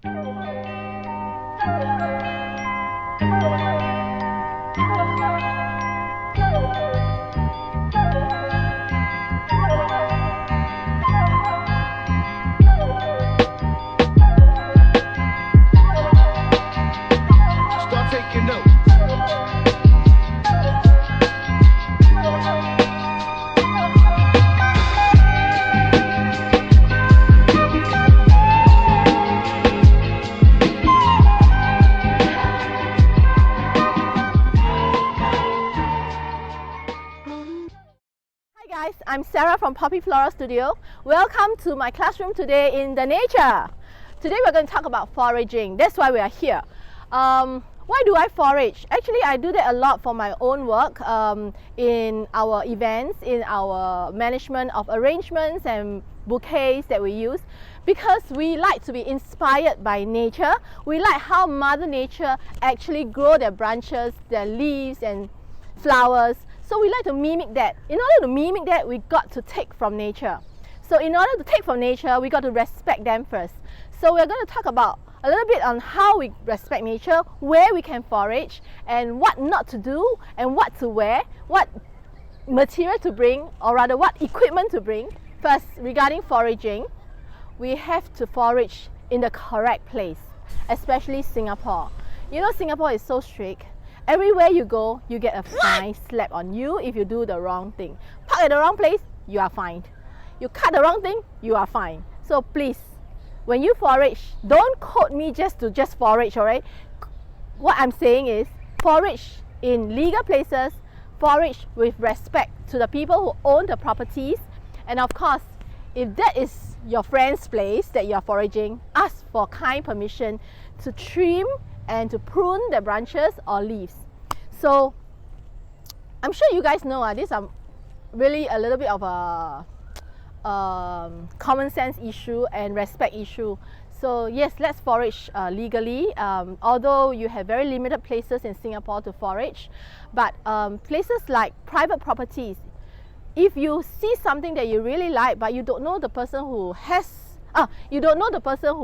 Start taking notes. Hi guys, I'm Sarah from Poppy Flora Studio. Welcome to my classroom today in the nature. Today we're going to talk about foraging. That's why we are here. Why do I forage? Actually, I do that a lot for my own work in our events, in our management of arrangements and bouquets that we use, because we like to be inspired by nature. We like how Mother Nature actually grow their branches, their leaves and flowers. So we like to mimic that. In order to mimic that, we got to take from nature. So in order to take from nature, we got to respect them first. So we're going to talk about a little bit on how we respect nature, where we can forage, and what not to do, and what to wear, what material to bring, or rather what equipment to bring. First, regarding foraging, we have to forage in the correct place, especially Singapore. You know, Singapore is so strict. Everywhere you go, you get a fine slap on you if you do the wrong thing. Park at the wrong place, you are fined. You cut the wrong thing, you are fined. So please, when you forage, don't quote me just to forage, alright? What I'm saying is, forage in legal places, forage with respect to the people who own the properties, and of course, if that is your friend's place that you are foraging, ask for kind permission to trim and to prune the branches or leaves. So, I'm sure you guys know this is really a little bit of a common sense issue and respect issue. So yes, let's forage legally, although you have very limited places in Singapore to forage, but places like private properties, if you see something that you really like but you don't know the person who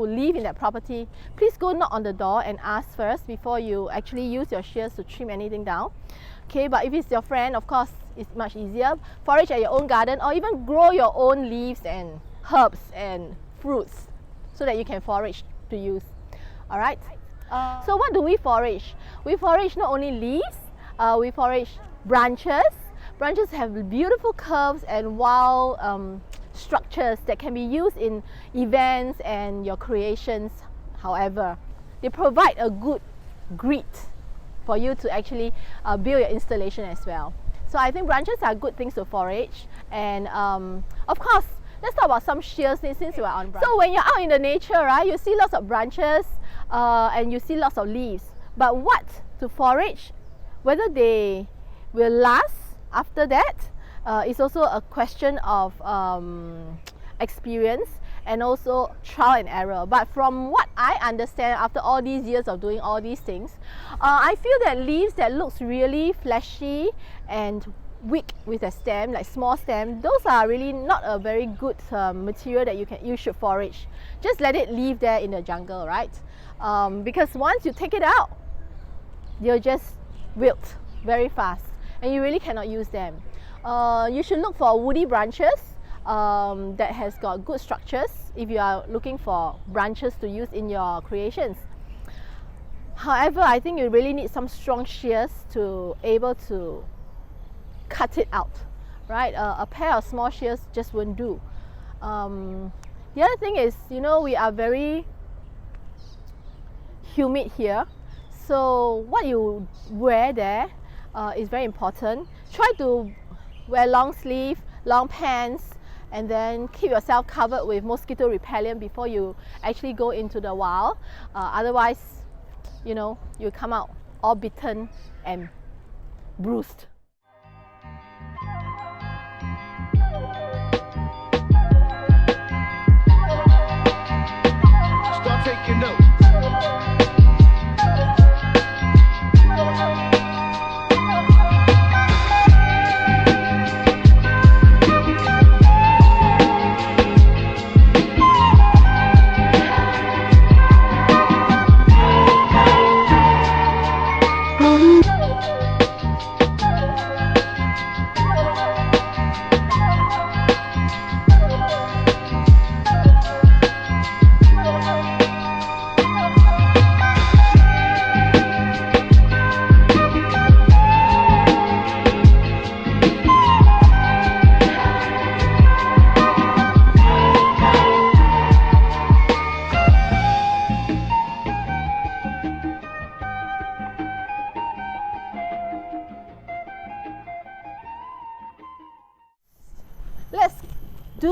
lives in that property, please go knock on the door and ask first before you actually use your shears to trim anything down. Okay, but if it's your friend, of course, it's much easier. Forage at your own garden, or even grow your own leaves and herbs and fruits so that you can forage to use. Alright? So what do we forage? We forage not only leaves, we forage branches. Branches have beautiful curves and wild structures that can be used in events and your creations. However, they provide a good grid for you to actually build your installation as well. So I think branches are good things to forage. And of course, let's talk about some shears since we are on branches. So when you're out in the nature, right, you see lots of branches and you see lots of leaves. But what to forage, whether they will last after that, is also a question of experience and also trial and error. But from what I understand, after all these years of doing all these things, I feel that leaves that looks really fleshy and weak with a stem, like small stem, those are really not a very good material that you should forage. Just let it live there in the jungle, right? Because once you take it out, they'll just wilt very fast and you really cannot use them. You should look for woody branches that has got good structures if you are looking for branches to use in your creations. However, I think you really need some strong shears to able to cut it out, right? A pair of small shears just won't do. The other thing is, you know, we are very humid here, so what you wear there is very important. Try to wear long sleeve, long pants, and then keep yourself covered with mosquito repellent before you actually go into the wild. Otherwise, you know, you come out all bitten and bruised. Start taking notes.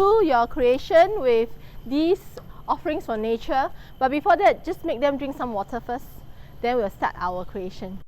do your creation with these offerings for nature. But before that, just make them drink some water first. Then we'll start our creation.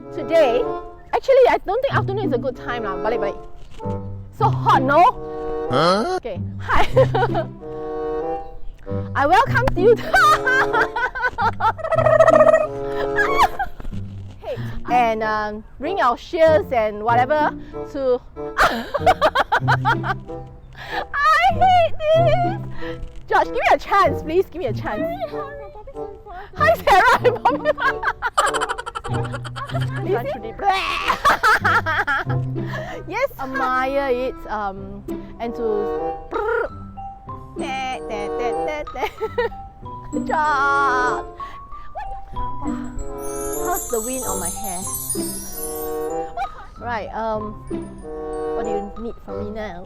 Today, actually I don't think afternoon is a good time lah. Balik balik. So hot, no? Huh? Okay, hi. I welcome you to hey, and bring our shears and whatever to I hate this. Josh, give me a chance, please. Give me a chance. Hi, Sarah. Yes, admire it and to Josh. How's the wind on my hair? Right, what do you need from me now?